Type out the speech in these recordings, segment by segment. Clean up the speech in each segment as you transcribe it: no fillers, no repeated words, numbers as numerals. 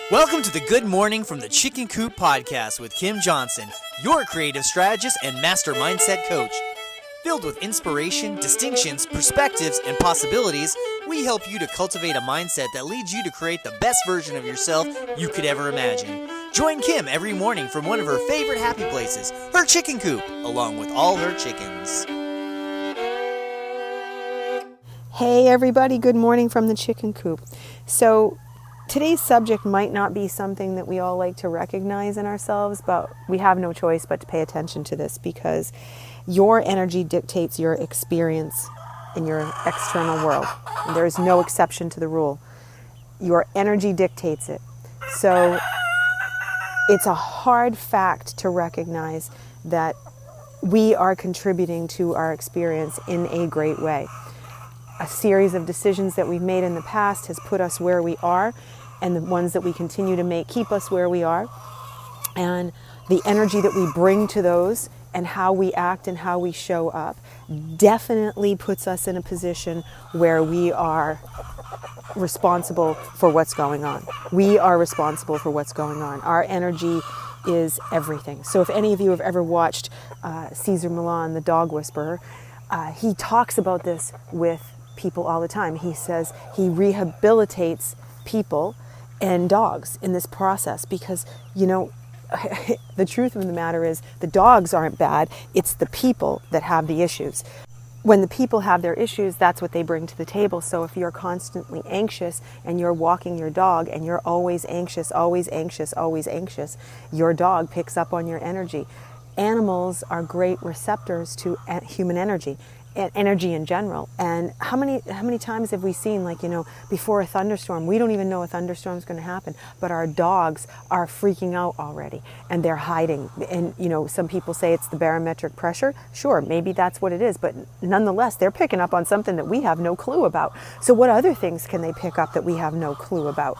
Welcome to the Good Morning from the Chicken Coop podcast with Kim Johnson, your creative strategist and master mindset coach. Filled with inspiration, distinctions, perspectives, and possibilities, we help you to cultivate a mindset that leads you to create the best version of yourself you could ever imagine. Join Kim every morning from one of her favorite happy places, her chicken coop, along with all her chickens. Hey everybody, good morning from the chicken coop. So today's subject might not be something that we all like to recognize in ourselves, but we have no choice but to pay attention to this because your energy dictates your experience in your external world. And there is no exception to the rule. Your energy dictates it. So it's a hard fact to recognize that we are contributing to our experience in a great way. A series of decisions that we've made in the past has put us where we are, and the ones that we continue to make keep us where we are. And the energy that we bring to those and how we act and how we show up definitely puts us in a position where we are responsible for what's going on. We are responsible for what's going on. Our energy is everything. So if any of you have ever watched Cesar Millan, the dog whisperer, he talks about this with people all the time. He says he rehabilitates people and dogs in this process because, the truth of the matter is the dogs aren't bad, it's the people that have the issues. When the people have their issues, that's what they bring to the table. So if you're constantly anxious and you're walking your dog and you're always anxious, always anxious, always anxious, your dog picks up on your energy. Animals are great receptors to human energy. Energy in general. And how many times have we seen, before a thunderstorm, we don't even know a thunderstorm is going to happen, but our dogs are freaking out already and they're hiding. And some people say it's the barometric pressure. Sure, maybe that's what it is, but nonetheless they're picking up on something that we have no clue about. So what other things can they pick up that we have no clue about?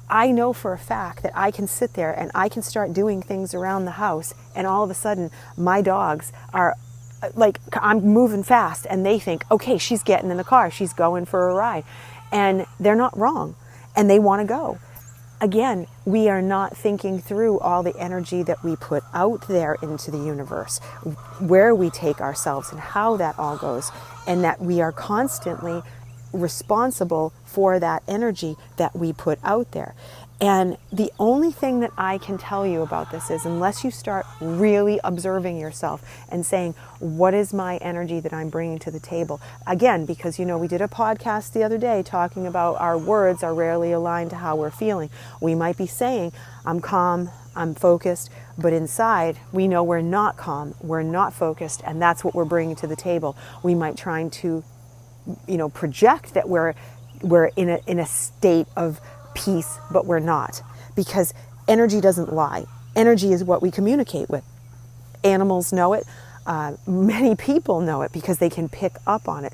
I know for a fact that I can sit there and I can start doing things around the house, and all of a sudden my dogs are I'm moving fast and they think, okay, she's getting in the car, she's going for a ride. And they're not wrong and they want to go. Again, we are not thinking through all the energy that we put out there into the universe, where we take ourselves and how that all goes, and that we are constantly responsible for that energy that we put out there. And the only thing that I can tell you about this is, unless you start really observing yourself and saying, what is my energy that I'm bringing to the table? Again, because, we did a podcast the other day talking about our words are rarely aligned to how we're feeling. We might be saying, I'm calm, I'm focused, but inside we know we're not calm, we're not focused, and that's what we're bringing to the table. We might try to, project that we're in a state of peace, but we're not, because energy doesn't lie. Energy is what we communicate with. Animals know it. Many people know it because they can pick up on it.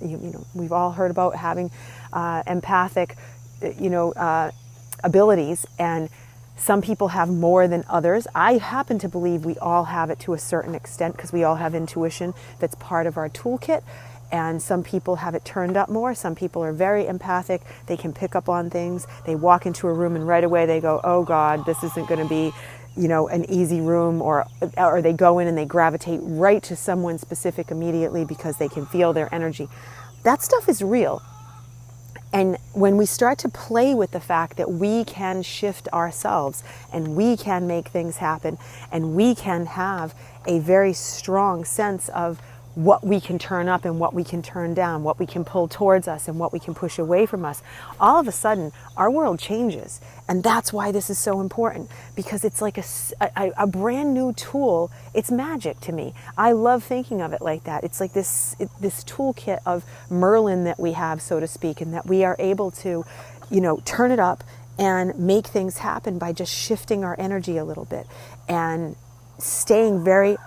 We've all heard about having empathic, abilities, and some people have more than others. I happen to believe we all have it to a certain extent because we all have intuition that's part of our toolkit. And some people have it turned up more. Some people are very empathic. They can pick up on things. They walk into a room and right away they go, oh God, this isn't going to be, an easy room, or they go in and they gravitate right to someone specific immediately because they can feel their energy. That stuff is real. And when we start to play with the fact that we can shift ourselves and we can make things happen and we can have a very strong sense of what we can turn up and what we can turn down, what we can pull towards us and what we can push away from us, all of a sudden our world changes. And that's why this is so important, because it's like a brand new tool. It's magic to me. I love thinking of it like that. It's like this toolkit of Merlin that we have, so to speak, and that we are able to, turn it up and make things happen by just shifting our energy a little bit and staying very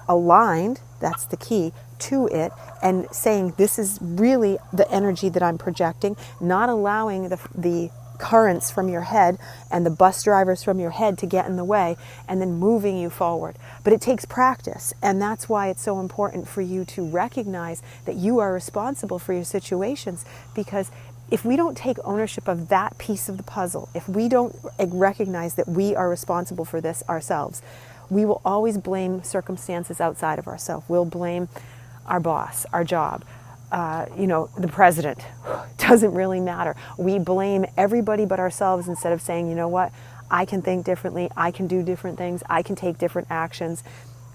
aligned, that's the key, to it, and saying this is really the energy that I'm projecting, not allowing the currents from your head and the bus drivers from your head to get in the way, and then moving you forward. But it takes practice, and that's why it's so important for you to recognize that you are responsible for your situations, because if we don't take ownership of that piece of the puzzle, if we don't recognize that we are responsible for this ourselves, we will always blame circumstances outside of ourselves. We'll blame our boss, our job, the president. Doesn't really matter. We blame everybody but ourselves instead of saying, you know what, I can think differently, I can do different things, I can take different actions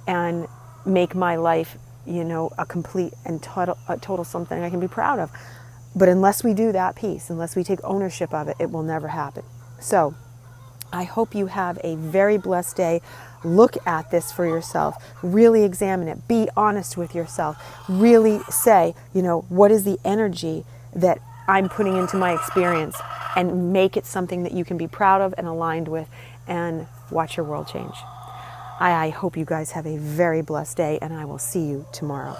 and make my life, a complete and total something I can be proud of. But unless we do that piece, unless we take ownership of it, it will never happen. So I hope you have a very blessed day. Look at this for yourself. Really examine it. Be honest with yourself. Really say, what is the energy that I'm putting into my experience, and make it something that you can be proud of and aligned with, and watch your world change. I hope you guys have a very blessed day, and I will see you tomorrow.